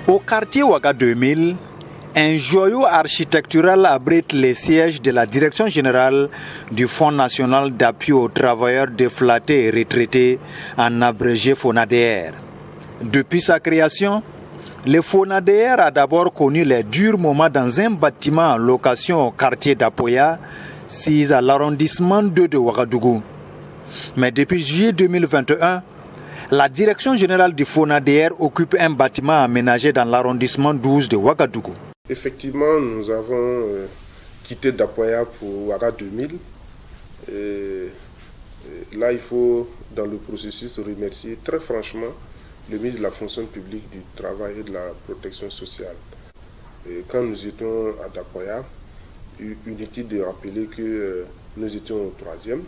Au quartier Ouaga 2000, un joyau architectural abrite les sièges de la Direction générale du Fonds national d'appui aux travailleurs déflattés et retraités, en abrégé FONADR. Depuis sa création, le FONADR a d'abord connu les durs moments dans un bâtiment en location au quartier d'Apoya, situé à l'arrondissement 2 de Ouagadougou. Mais depuis juillet 2021, la direction générale du FONADR occupe un bâtiment aménagé dans l'arrondissement 12 de Ouagadougou. Effectivement, nous avons quitté Dapoya pour Ouaga 2000. Et là, il faut, dans le processus, remercier très franchement le ministre de la fonction publique, du travail et de la protection sociale. Et quand nous étions à Dapoya, inutile de rappeler que nous étions au 3e.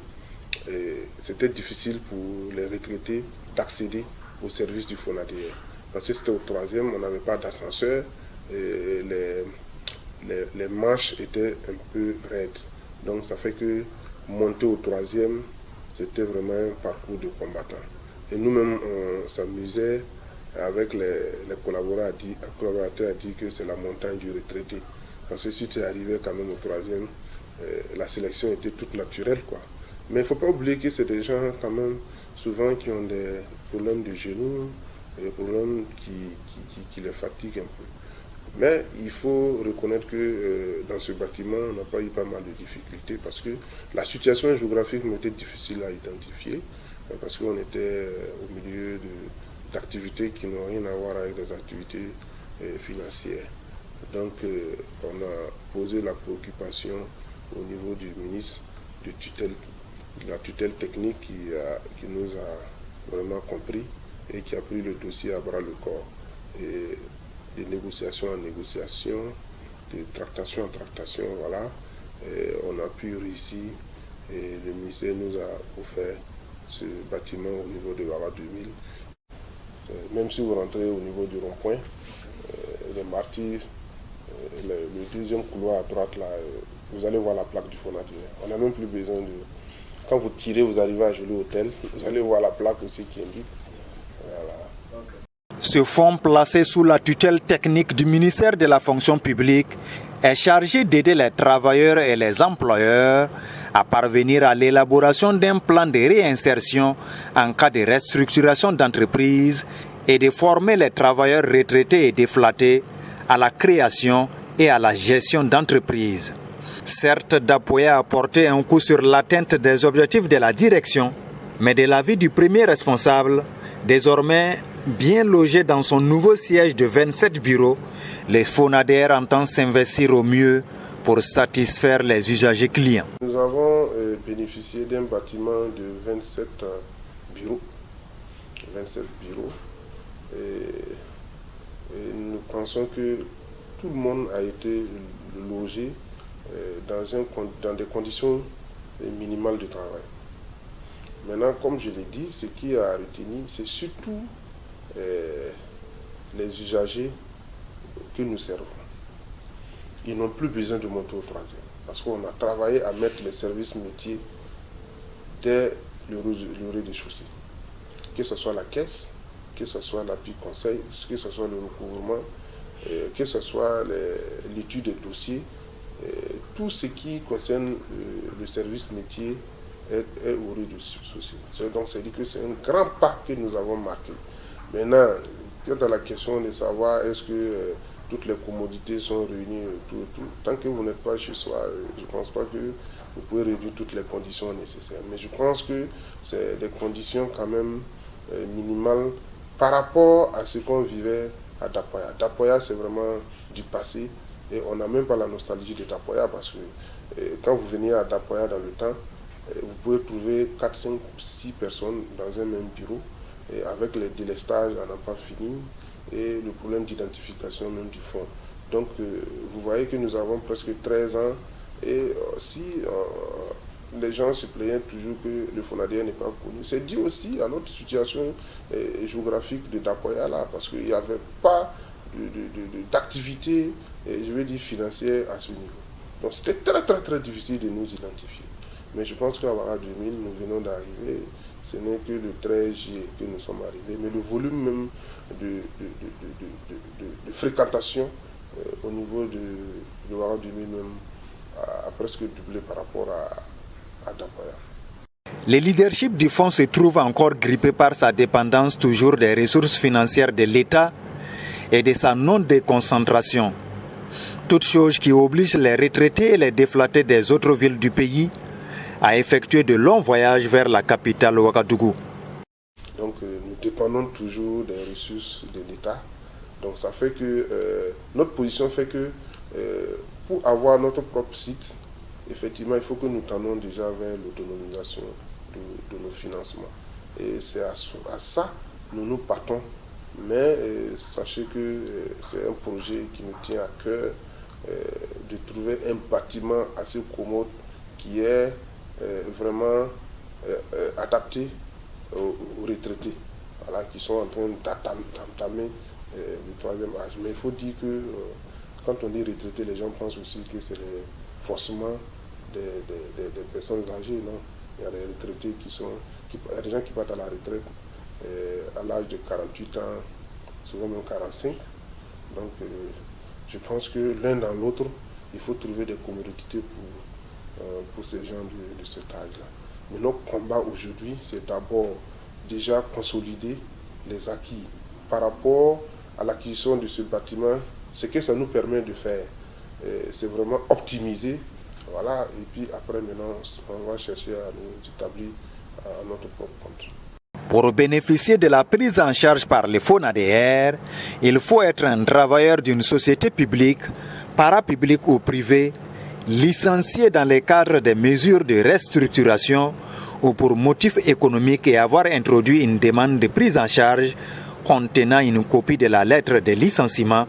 C'était difficile pour les retraités d'accéder au service du FONADR. Parce que c'était au 3e, on n'avait pas d'ascenseur, et les marches étaient un peu raides. Donc ça fait que monter au 3e, c'était vraiment un parcours de combattant. Et nous-mêmes, on s'amusait avec les collaborateurs à dire que c'est la montagne du retraité. Parce que si tu arrivais quand même au 3e, la sélection était toute naturelle, quoi. Mais il ne faut pas oublier que c'est des gens quand même souvent qui ont des problèmes de genoux, des problèmes qui les fatiguent un peu. Mais il faut reconnaître que dans ce bâtiment, on n'a pas eu pas mal de difficultés parce que la situation géographique m'était difficile à identifier, parce qu'on était au milieu d'activités qui n'ont rien à voir avec des activités financières. Donc on a posé la préoccupation au niveau du ministre de la tutelle technique qui nous a vraiment compris et qui a pris le dossier à bras le corps. Et de négociation en négociation, de tractation en tractation, voilà. Et on a pu réussir et le ministère nous a offert ce bâtiment au niveau de Ouaga 2000. Même si vous rentrez au niveau du rond-point, les martyrs, le deuxième couloir à droite, là, vous allez voir la plaque du FONADR. On n'a même plus besoin de... Quand vous tirez, vous arrivez à Joli Hôtel, vous allez voir la plaque aussi qui indique. Voilà. Ce fonds placé sous la tutelle technique du ministère de la fonction publique est chargé d'aider les travailleurs et les employeurs à parvenir à l'élaboration d'un plan de réinsertion en cas de restructuration d'entreprise et de former les travailleurs retraités et déflattés à la création et à la gestion d'entreprises. Certes, Dapoya a porté un coup sur l'atteinte des objectifs de la direction, mais de l'avis du premier responsable, désormais bien logé dans son nouveau siège de 27 bureaux, les FONADR entend s'investir au mieux pour satisfaire les usagers clients. Nous avons bénéficié d'un bâtiment de 27 bureaux. 27 bureaux. Et nous pensons que tout le monde a été logé dans des conditions minimales de travail. Maintenant, comme je l'ai dit, ce qui a retenu, c'est surtout les usagers que nous servons. Ils n'ont plus besoin de monter au 3e. Parce qu'on a travaillé à mettre les services métiers dès le rez-de-chaussée. Que ce soit la caisse, que ce soit l'appui conseil, que ce soit le recouvrement, que ce soit l'étude des dossiers, tout ce qui concerne le service métier est au rez-de-chaussée. Donc c'est dit que c'est un grand pas que nous avons marqué. Maintenant, quant à la question de savoir est-ce que toutes les commodités sont réunies, tant que vous n'êtes pas chez soi, je ne pense pas que vous pouvez réduire toutes les conditions nécessaires. Mais je pense que c'est des conditions quand même minimales par rapport à ce qu'on vivait à Dapoya. Dapoya, c'est vraiment du passé et on n'a même pas la nostalgie de Dapoya parce que quand vous venez à Dapoya dans le temps, vous pouvez trouver 4, 5, 6 personnes dans un même bureau et avec les délestages à n'en pas fini et le problème d'identification même du fonds. Donc vous voyez que nous avons presque 13 ans et si les gens se plaignaient toujours que le FONADR n'est pas connu, c'est dû aussi à notre situation géographique de Dapoya là, parce qu'il n'y avait pas d'activité, je veux dire financière à ce niveau. Donc c'était très difficile de nous identifier. Mais je pense qu'à Ouaga 2000, nous venons d'arriver ce n'est que le 13 juillet que nous sommes arrivés, mais le volume même de fréquentation au niveau de Ouagadougou même a presque doublé par rapport à Dapoya. Le leadership du fonds se trouve encore grippé par sa dépendance toujours des ressources financières de l'État et de sa non-déconcentration. Toute chose qui oblige les retraités et les déflattés des autres villes du pays à effectuer de longs voyages vers la capitale Ouagadougou. Donc nous dépendons toujours des ressources de l'État. Donc ça fait que notre position fait que pour avoir notre propre site, effectivement, il faut que nous tendons déjà vers l'autonomisation de nos financements. Et c'est à ça que nous partons. Mais sachez que c'est un projet qui nous tient à cœur de trouver un bâtiment assez commode qui est vraiment adapté aux retraités, voilà, qui sont en train d'entamer le troisième âge. Mais il faut dire que quand on dit retraité, les gens pensent aussi que c'est forcément des personnes âgées. Non, il y a des retraités il y a des gens qui partent à la retraite à l'âge de 48 ans, souvent même 45. Donc je pense que l'un dans l'autre, il faut trouver des commodités pour ces gens de cet âge-là. Mais notre combat aujourd'hui, c'est d'abord déjà consolider les acquis par rapport à l'acquisition de ce bâtiment. Ce que ça nous permet de faire, c'est vraiment optimiser. Voilà, et puis après, maintenant, on va chercher à nous établir à notre propre compte. Pour bénéficier de la prise en charge par le FONADR, il faut être un travailleur d'une société publique, parapublique ou privée, licencié dans le cadre des mesures de restructuration ou pour motif économique et avoir introduit une demande de prise en charge contenant une copie de la lettre de licenciement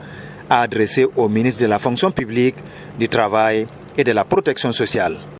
adressée au ministre de la Fonction publique, du Travail et de la Protection sociale.